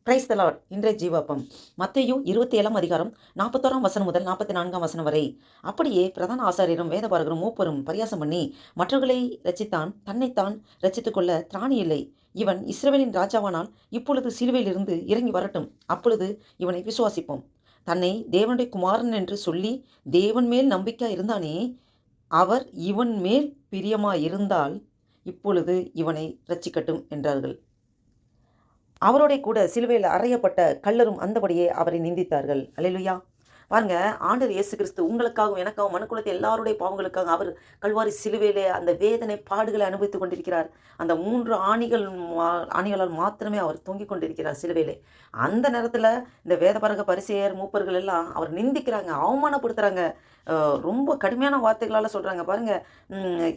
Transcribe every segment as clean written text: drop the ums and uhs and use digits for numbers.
Praise the Lord. இன்றைய ஜீவாப்பம் மத்தேயு 27ஆம் அதிகாரம் 41ஆம் வசனம் முதல் 44ஆம் வசனம் வரை. அப்படியே பிரதான ஆசாரியரும் வேதபாரகரும் மூப்பரும் பரியாசம் பண்ணி, மற்றவர்களை இரட்சித்தான், தன்னைத்தான் இரட்சித்துக் கொள்ள திராணி இல்லை. இவன் இஸ்ரவேலின் ராஜாவானால் இப்பொழுது சிலுவையிலிருந்து இறங்கி வரட்டும், அப்பொழுது இவனை விசுவாசிப்போம். தன்னை தேவனுடைய குமாரன் என்று சொல்லி தேவன் மேல் நம்பிக்கை இருந்தானே, அவர் இவன் மேல் பிரியமாயிருந்தால் இப்பொழுது இவனை இரட்சிக்கட்டும் என்றார்கள். அவரோட கூட சிலுவையில் அறையப்பட்ட கள்ளரும் அந்தபடியே அவரை நிந்தித்தார்கள். அல்லேலூயா. பாருங்க, ஆண்டவர் இயேசு கிறிஸ்து உங்களுக்காகவும் எனக்காகவும் மனுக்குலத்தை எல்லாருடைய பாவங்களுக்காக அவர் கல்வாரி சிலுவையிலே அந்த வேதனை பாடுகளை அனுபவித்துக் கொண்டிருக்கிறார். அந்த 3 ஆணிகளால் மாத்திரமே அவர் தொங்கிக் கொண்டிருக்கிறார் சிலுவையிலே. அந்த நேரத்தில் இந்த வேதபாரக பரிசேயர் மூப்பர்கள் எல்லாம் அவர் நிந்திக்கிறாங்க, அவமானப்படுத்துகிறாங்க, ரொம்ப கடுமையான வார்த்தைகளால் சொல்கிறாங்க. பாருங்கள்,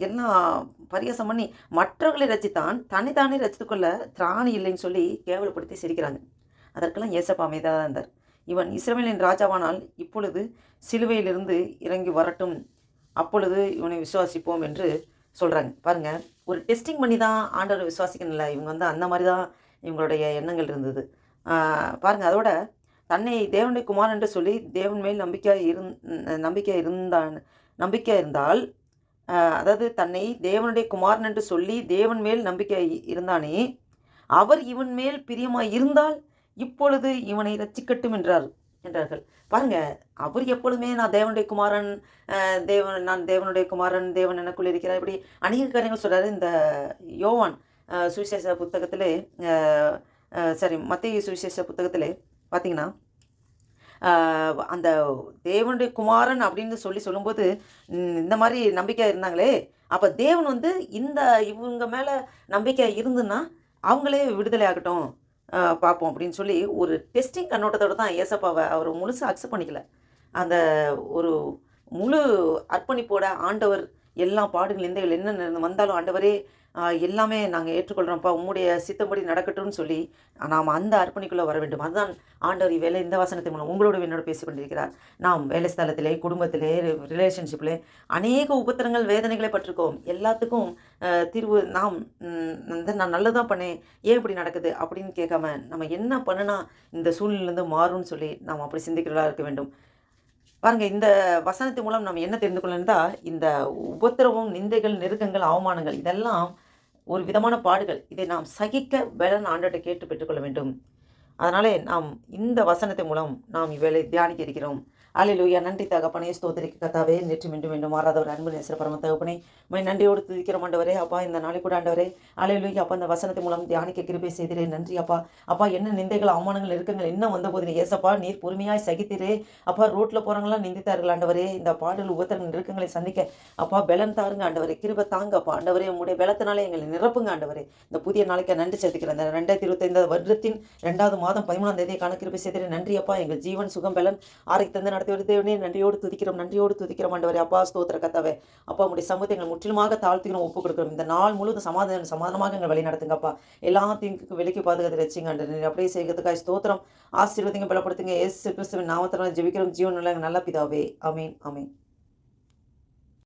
எல்லாம் பரியாசம் பண்ணி மற்றவர்களை ரசித்தான், தன்னைத்தானே ரசித்துக்கொள்ள திராணி இல்லைன்னு சொல்லி கேவலப்படுத்தி சிரிக்கிறாங்க. அதற்கெல்லாம் ஏசப்பா அமைதியாக இருந்தார். இவன் இஸ்ரவேலின் ராஜாவானால் இப்பொழுது சிலுவையிலிருந்து இறங்கி வரட்டும், அப்பொழுது இவனை விசுவாசிப்போம் என்று சொல்கிறாங்க. பாருங்கள், ஒரு டெஸ்டிங் பண்ணி தான் ஆண்டவர் விசுவாசிக்கணும்ல. இவங்க அந்த மாதிரி தான் இவங்களுடைய எண்ணங்கள் இருந்தது. பாருங்கள், அதோட தன்னை தேவனுடைய குமாரன் என்று சொல்லி தேவன் மேல் நம்பிக்கை இருந்தால், அதாவது தன்னை தேவனுடைய குமாரன் என்று சொல்லி தேவன் மேல் நம்பிக்கை இருந்தானே, அவர் இவன் மேல் பிரியமாய் இருந்தால் இப்பொழுது இவனை ரட்சிக்கட்டும் என்றார்கள். பாருங்க, அவர் எப்பொழுதுமே நான் தேவனுடைய குமாரன், நான் தேவனுடைய குமாரன், தேவன் எனக்குள் இருக்கிறார், இப்படி அநேக காரியங்கள் சொல்கிறாரு. இந்த யோவான் சுவிசேஷ புத்தகத்திலே, மத்தேயு சுவிசேஷ புத்தகத்திலே பார்த்தீங்கன்னா, அந்த தேவனுடைய குமாரன் அப்படின்னு சொல்லும்போது இந்த மாதிரி நம்பிக்கை இருந்தாங்களே, அப்போ தேவன் இவங்க மேலே நம்பிக்கை இருந்துன்னா அவங்களே விடுதலை ஆகட்டும், பார்ப்போம் அப்படின்னு சொல்லி ஒரு டெஸ்டிங் கண்ணோட்டத்தோடு தான் ஏசப்பாவை அவர் முழுசாக அக்செப்ட் பண்ணிக்கல. அந்த ஒரு முழு அர்ப்பணிப்போட ஆண்டவர் எல்லா பாடுகள் நிந்தைகள் என்ன வந்தாலும் ஆண்டவரே எல்லாமே நாங்கள் ஏற்றுக்கொள்கிறோம்ப்பா, உம்முடைய சித்தப்படி நடக்கட்டும்னு சொல்லி நாம் அந்த அர்ப்பணிக்குள்ளே வர வேண்டும். அதுதான் ஆண்டவர் வேலை இந்த வசனத்தின் மூலம் உங்களோட என்னோட பேசிக்கொண்டிருக்கிறார். நாம் வேலை ஸ்தலத்திலே, குடும்பத்திலே, ரிலேஷன்ஷிப்பிலே அநேக உபத்திரங்கள் வேதனைகளை பட்டிருக்கோம். எல்லாத்துக்கும் தீர்வு நான் நல்லதாக பண்ணேன், ஏன் இப்படி நடக்குது அப்படின்னு கேட்காம நம்ம என்ன பண்ணுனா இந்த சூழ்நிலேருந்து மாறும்னு சொல்லி நாம் அப்படி சிந்திக்கிறதா இருக்க வேண்டும். பாருங்கள், இந்த வசனத்தின் மூலம் நம்ம என்ன தெரிந்து கொள்ளணும்னா, இந்த உபத்திரவம், நிந்தைகள், நெருக்கங்கள், அவமானங்கள் இதெல்லாம் ஒரு விதமான பாடுகள். இதை நாம் சகிக்க பலன் ஆண்டவர்கிட்ட கேட்டு பெற்றுக்கொள்ள வேண்டும். அதனாலே நாம் இந்த வசனத்தின் மூலம் நாம் இவ்வேளை தியானிக்க இருக்கிறோம். அல்லேலூயா. நன்றி தகப்பனே, ஸ்தோத்திரிக்க கர்த்தாவே, நேற்று மீண்டும் மீண்டும் மாறாதவர் அன்பு நேசர பரம தகப்பனே, நன்றியோடு துதிக்கிறோம் ஆண்டவரே. அப்பா, இந்த நாளை கூட ஆண்டவரே, அல்லேலூயா அப்பா, இந்த வசனத்தின் மூலம் தியானிக்க கிருபை செய்திரே. நன்றி அப்பா. அப்பா, என்ன நிந்தைகள், அவமானங்கள், நெருக்கங்கள் என்ன வந்த போது ஏசப்பா நீர் பொறுமையாய் சகித்திரே. அப்பா, ரோட்டில் போகிறவங்களாம் நிந்தித்தார்கள் ஆண்டவரே. இந்த பாடல் உபத்திரங்கள் நெருக்கங்களை சந்திக்க அப்பா பலன் தாருங்க ஆண்டவரே, கிருபை தாங்க அப்பா ஆண்டவரே. உங்களுடைய பலத்தினாலே எங்களை நிரப்புங்க ஆண்டவரே. இந்த புதிய நாளைக்கு நன்றி செலுத்திக்கிறேன். இந்த 2025 வருடத்தின் 2வது மாதம் 13ஆம் தேதியை காண கிருபை செய்திரே. நன்றி அப்பா. எங்கள் ஜீவன் சுகம் பலன் ஆரை தந்து நடத்தி தேவனே, நன்றியோடு துதிக்கிறோம் ஆண்டவரே. அப்பா, ஸ்தோத்திர கர்த்தாவே. அப்பா, உங்களுடைய சமூகத்தை எங்கள் முற்றிலுமாக தாழ்த்திக்கிறோம், ஒப்புக் கொடுக்கிறோம். இந்த நாள் முழுவதும் சமாதானமாக எங்கள் வழி நடத்துங்கப்பா. எல்லாத்தையும் விலைக்கு பாதுகாத்து ரசிங்க ஆண்டவரே. அப்படியே செய்கிறதுக்காக ஸ்தோத்திரம். ஆசீர்வதிங்க, பலப்படுத்துங்க. இயேசு கிறிஸ்துவின் நாமத்தினால் ஜெபிக்கிறோம் ஜீவனுள்ள நல்ல பிதாவே. ஆமென், ஆமென்.